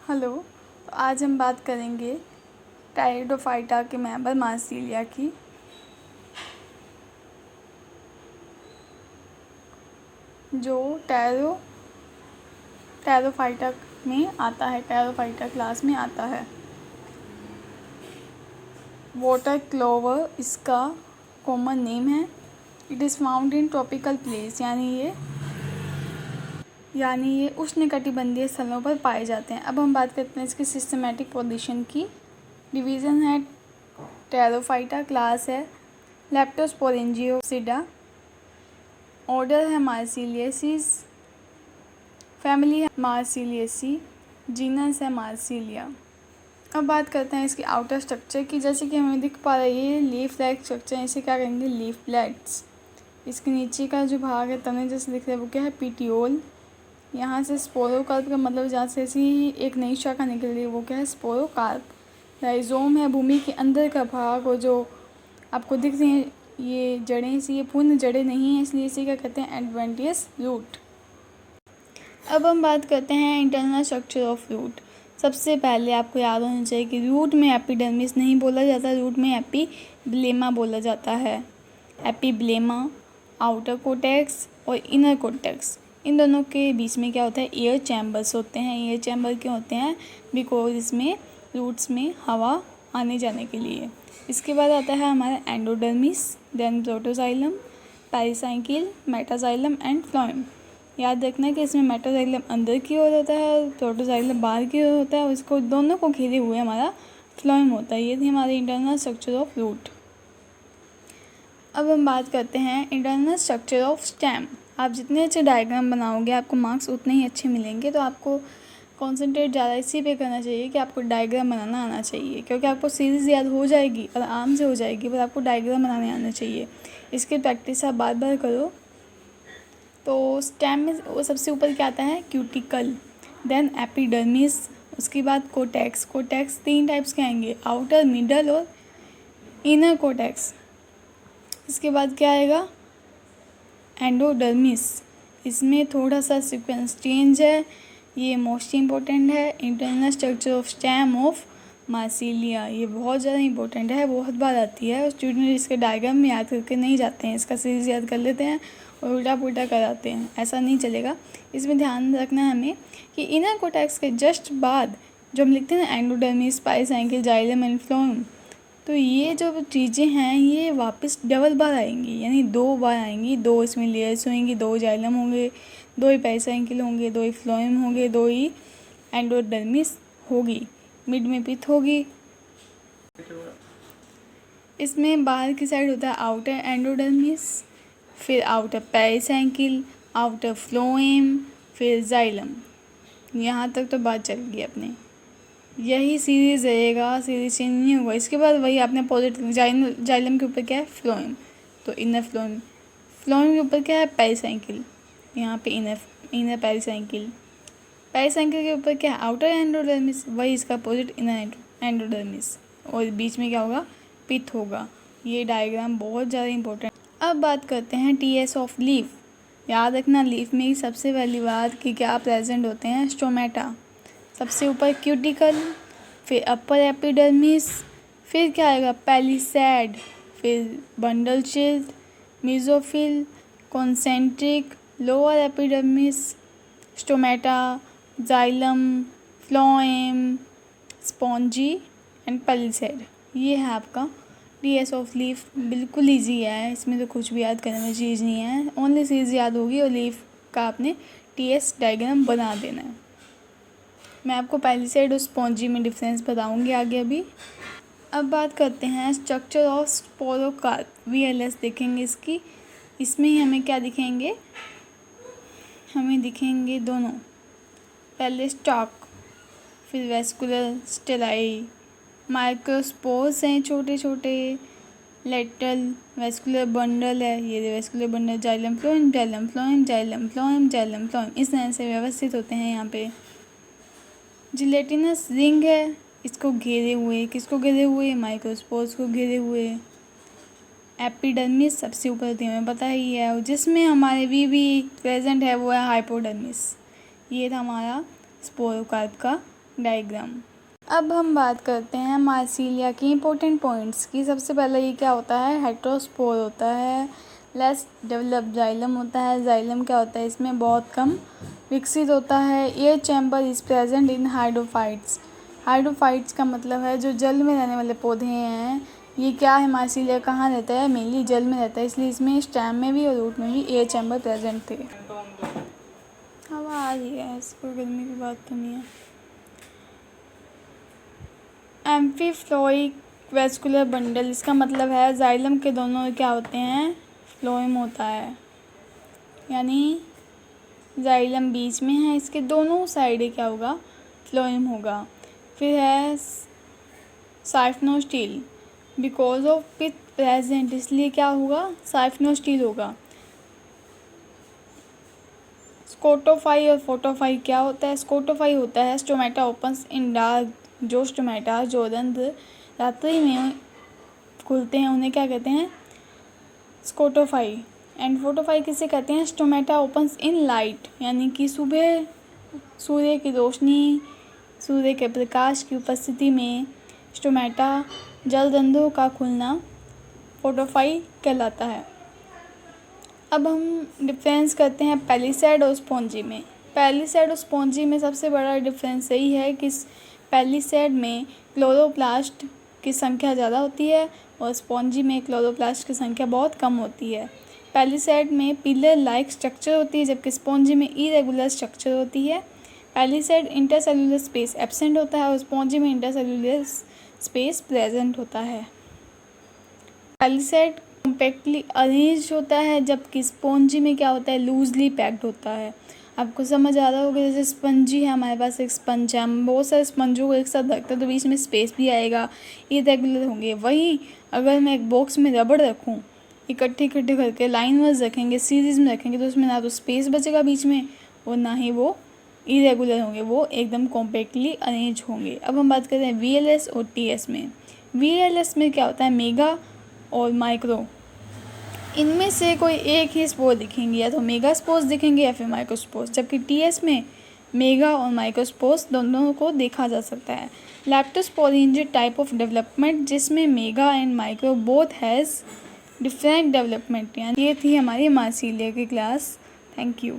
Hello. तो आज हम बात करेंगे टायरोडोफाइटा के मेंबर मार्सिलिया की। जो टायरोफाइटा में आता है, टायरोफाइटा क्लास में आता है। वाटर क्लोवर इसका कॉमन नेम है। It is found in tropical place, यानी ये उष्णकटिबंधीय स्थलों पर पाए जाते हैं। अब हम बात करते हैं इसकी सिस्टमेटिक पोजीशन की। डिवीज़न है टेरोफाइटा, क्लास है लेप्टोस्पोरेंजियोसिडा, ऑर्डर है मार्सिलियसिस, फैमिली है मार्सिलियसी, जीनस है मार्सिलिया। अब बात करते हैं इसकी आउटर स्ट्रक्चर की। जैसे कि हमें दिख पा रहा है ये लीफ लाइक स्ट्रक्चर है, इसे क्या कहेंगे, लीफ प्लेट्स। इसके नीचे का जो भाग है तने जैसे दिख रहा है वो क्या है, पिटियोल। यहाँ से स्पोरोकार्प का मतलब जहाँ से ऐसी एक नई शाखा निकल रही है वो क्या है, स्पोरोकार्प। राइजोम है भूमि के अंदर का भाग, और जो आपको दिख रही हैं ये जड़ें सी, ये पूर्ण जड़ें नहीं है, इसलिए इसे क्या कहते हैं, एडवेंटियस रूट। अब हम बात करते हैं इंटरनल स्ट्रक्चर ऑफ रूट। सबसे पहले आपको याद होना चाहिए कि रूट में एपिडर्मिस नहीं बोला जाता, रूट में एपीब्लेमा बोला जाता है। एपीब्लेमा, आउटर कोटेक्स और इनर कोटेक्स, इन दोनों के बीच में क्या होता है, एयर चैम्बर्स होते हैं। एयर चैम्बर क्यों होते हैं, बिकॉज इसमें रूट्स में हवा आने जाने के लिए। इसके बाद आता है हमारा endodermis, then protoxylem, pericycle, metaxylem and phloem. याद रखना कि इसमें मेटाजाइलम अंदर की ओर होता है और प्रोटोजाइलम बाहर की ओर होता है, और इसको दोनों को घेरे हुए हमारा फ्लोएम होता है। ये थी हमारी इंटरनल स्ट्रक्चर ऑफ रूट। अब हम बात करते हैं इंटरनल स्ट्रक्चर ऑफ स्टेम। आप जितने अच्छे डायग्राम बनाओगे आपको मार्क्स उतने ही अच्छे मिलेंगे। तो आपको कॉन्सेंट्रेट ज़्यादा इसी पे करना चाहिए कि आपको डायग्राम बनाना आना चाहिए, क्योंकि आपको सीरीज़ याद हो जाएगी और आराम से हो जाएगी, पर आपको डायग्राम बनाने आना चाहिए। इसकी प्रैक्टिस आप बार बार करो। तो स्टेम में वो सबसे ऊपर क्या आता है, क्यूटिकल, देन एपिडर्मिस, उसके बाद कोटेक्स। कोटेक्स 3 टाइप्स के आएंगे, आउटर, मिडल और इनर कोटेक्स। इसके बाद क्या आएगा, एंडोडर्मिस। इसमें थोड़ा सा सीक्वेंस चेंज है, ये मोस्ट इम्पोर्टेंट है। Internal structure of stem of Marsilea, ये बहुत ज़्यादा इंपॉर्टेंट है, बहुत बार आती है और स्टूडेंट इसके डायग्राम में याद करके नहीं जाते हैं, इसका सीरीज याद कर लेते हैं और उल्टा पुल्टा कराते हैं। ऐसा नहीं चलेगा। इसमें ध्यान रखना है हमें कि इनर कोटेक्स के जस्ट बाद जो हम लिखते हैं ना, endodermis, pericycle, xylem and phloem, तो ये जो चीज़ें हैं ये वापस डबल बार आएंगी, यानी 2 बार आएंगी। 2 इसमें लेयर्स होंगी, 2 जाइलम होंगे, 2 ही पेरिसाइकिल होंगे, 2 ही फ्लोएम होंगे, 2 ही एंडोडर्मिस होगी, मिड में पिथ होगी। इसमें बाहर की साइड होता है आउटर एंडोडर्मिस, फिर आउटर पेरिसाइकिल, आउटर फ्लोएम, फिर जाइलम। यहाँ तक तो बात चल गई अपनी, यही सीरीज़ रहेगा, सीरीज चेंज नहीं होगा। इसके बाद वही आपने पॉजिटिव जाइलम के ऊपर क्या है, फ्लोएम, तो इनर फ्लोएम। फ्लोएम के ऊपर क्या है, पेरिसाइकिल, यहाँ पे इनर पेरिसाइकिल। पेरिसाइकिल के ऊपर क्या है, आउटर एंडोडर्मिस, वही इसका अपोजिट इनर एंडोडर्मिस, और बीच में क्या होगा, पिथ होगा। ये डायग्राम बहुत ज़्यादा इंपॉर्टेंट। अब बात करते हैं टीएस ऑफ लीफ। याद रखना लीफ में ही सबसे पहली बात कि क्या प्रेजेंट होते हैं, स्टोमेटा। सबसे ऊपर क्यूटिकल, फिर अपर एपिडर्मिस, फिर क्या आएगा, पैलिसैड, फिर bundle sheath, mesophyll, concentric, lower epidermis, stomata, xylem, phloem, spongy and palisade. ये है आपका टीएस ऑफ लीफ। बिल्कुल ईजी है, इसमें तो कुछ भी याद करने में चीज़ नहीं है, ओनली चीज़ याद होगी और लीफ का आपने टीएस डायग्राम बना देना है। मैं आपको पैलिसैड और स्पॉन्जी में डिफरेंस बताऊंगी आगे अभी। अब बात करते हैं स्ट्रक्चर ऑफ स्पोरोकार्प, वीएलएस देखेंगे इसकी। इसमें ही हमें क्या दिखेंगे, हमें दिखेंगे दोनों, पहले स्टॉक, फिर वेस्कुलर स्टेलाई, माइक्रोस्पोर्स हैं छोटे छोटे, लेटरल वेस्कुलर बंडल है, ये vascular bundle, xylem phloem, xylem phloem, xylem phloem, xylem phloem, इस तरह से व्यवस्थित होते हैं। यहाँ पे जिलेटिनस रिंग है, इसको घेरे हुए, किसको घेरे हुए, माइक्रोस्पोर्स को घेरे हुए। एपिडर्मिस सबसे ऊपर होती है, हमें पता ही है, और जिसमें हमारे भी प्रेजेंट है वो है हाइपोडर्मिस। ये था हमारा स्पोरोकार्प का डायग्राम। अब हम बात करते हैं मार्सिलिया की इंपॉर्टेंट पॉइंट्स की। सबसे पहले ये क्या होता है, हेटेरोस्पोर होता है, लेस डेवलप जाइलम होता है। जाइलम क्या होता है, इसमें बहुत कम विकसित होता है। Air chamber is present in hydrophytes. Hydrophytes का मतलब है जो जल में रहने वाले पौधे हैं। ये क्या है, मार्सिलिया कहाँ रहता है, मेनली जल में रहता है, इसलिए इसमें स्टेम में भी और रूट में भी एयर चैम्बर प्रेजेंट थे। हवा आ रही है, ऐसी कोई गर्मी की बात तो नहीं है। एम्फीफ्लोइक वेस्कुलर बंडल, इसका मतलब है जाइलम के दोनों क्या होते हैं, फ्लोएम होता है, यानी जाइलम बीच में है, इसके दोनों साइड क्या होगा, फ्लोएम होगा। फिर है साइफनोस्टील, बिकॉज ऑफ पिथ प्रेजेंट, इसलिए क्या होगा, साइफनोस्टील होगा। स्कोटोफाई और फोटोफाई क्या होता है, स्कोटोफाई होता है स्टोमेटा ओपन्स इन डार्क, जो स्टोमेटा जो रंध्र रात्रि में खुलते हैं उन्हें क्या कहते हैं, स्कोटोफाई। एंड फोटोफाई किसे कहते हैं, स्टोमेटा ओपन्स इन लाइट, यानी कि सुबह सूर्य की रोशनी, सूर्य के प्रकाश की उपस्थिति में स्टोमेटा जल रंध्रों का खुलना फोटोफाई कहलाता है। अब हम डिफरेंस करते हैं पैलिसैड और स्पॉन्जी में। पैलिसैड और स्पॉन्जी में सबसे बड़ा डिफरेंस यही है कि पैलिसैड में क्लोरोप्लास्ट की संख्या ज़्यादा होती है और स्पॉन्जी में क्लोरोप्लास्ट की संख्या बहुत कम होती है। पैलिसैड में पिलर लाइक स्ट्रक्चर होती है, जबकि स्पॉन्जी में इरेगुलर स्ट्रक्चर होती है। पैलिसैड इंटरसेल्युलर स्पेस एब्सेंट होता है और स्पॉन्जी में इंटरसेल्युलर स्पेस प्रेजेंट होता है। पैलिसैड कॉम्पैक्टली अरेंज्ड होता है, जबकि स्पॉन्जी में क्या होता है, लूजली पैक्ड होता है। आपको समझ आ रहा होगा, जैसे स्पंजी है, हमारे पास एक स्पंज है, हम बहुत सारे स्पंजों को एक साथ रखते हैं तो बीच में स्पेस भी आएगा, इरेगुलर होंगे। वहीं अगर मैं एक बॉक्स में रबड़ रखूँ, इकट्ठे इकट्ठे करके लाइन वाइज रखेंगे, सीरीज में रखेंगे, तो उसमें ना तो स्पेस बचेगा बीच में और ना ही वो इरेगुलर होंगे, वो एकदम कॉम्पैक्टली अरेंज होंगे। अब हम बात करते हैं VLS और TS में। VLS में क्या होता है, मेगा और माइक्रो, इनमें से कोई एक ही स्पोर दिखेंगे, या तो मेगा स्पोर्स दिखेंगे या फिर माइक्रोस्पोर्स, जबकि TS में मेगा और माइक्रोस्पोर्स दोनों को देखा जा सकता है। लैप्टोस्पोरेंजिड टाइप ऑफ डेवलपमेंट, जिसमें mega and micro both has different development. यानी ये थी हमारी मार्सिलिया की क्लास। Thank you.